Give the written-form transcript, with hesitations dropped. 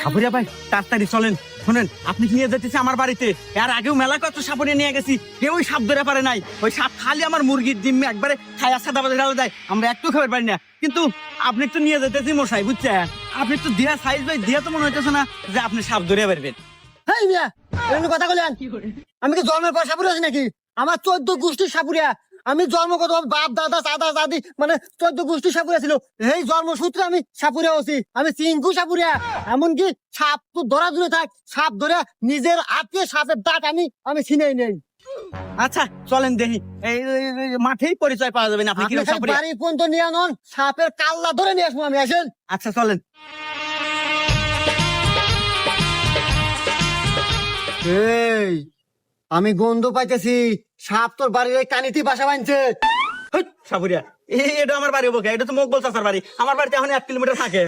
সাপুরিয়া ভাই তাড়াতাড়ি চলেন। শোনেন, আপনি কি নিয়ে যেতেছে আমার বাড়িতে? এর আগেও মেলা কত সাপুরিয়া নিয়ে গেছি, কেউ ওই সাপ ধরে পারে নাই। ওই সাপ খালি আমার মুরগির ডিম একবারে খাই সাদা বাজে ঢালা দেয়, আমরা একটু খাবার পারি না। কিন্তু আপনি একটু নিয়ে যেতেছি মশাই, বুঝছেন? আপনি একটু দিয়া সাইজ ভাই দিয়া তো মনে হইতেছে না যে আপনি সাপ ধরে পারবেন। হেই মিয়া, এরকম কথা বলেন? আমি কি জন্মের পর সাপুরিয়া আছি নাকি? আমার 14 গোষ্ঠীর সাপুরিয়া। আমি জন্মগত বাপ দাদা দাদা দাদি মানে 14 গোষ্ঠীর সাপুরিয়া ছিল। এই জন্মসূত্রে আমি সাপুরিয়া হচ্ছি। আমি চিঙ্কু সাপুরিয়া। এমনকি সাপ তো ধরা দূরে থাক, সাপ ধরে নিজের হাতে সাপের দাঁত আমি ছিনেই নেই। আচ্ছা চলেন দেখি, এই মাঠেই পরিচয় পাওয়া যাবে না আপনি আপনি কিরকম খালি সাপুরিয়া। বাড়ি পর্যন্ত নিয়ে আনুন, সাপের কাল্লা ধরে নিয়ে আসবো আমি। আসেন। আচ্ছা চলেন। এই আমি গন্ধ পাইতেছি, সাপ তোর বাড়ির এই কানিতে বাসা বাঁধছে। হেই, সাপুরিয়া এটা আমার বাড়ি বকে, এটা তো মকবল চাচার বাড়ি। আমার বাড়িতে এখন 1 কিলোমিটার থাকে।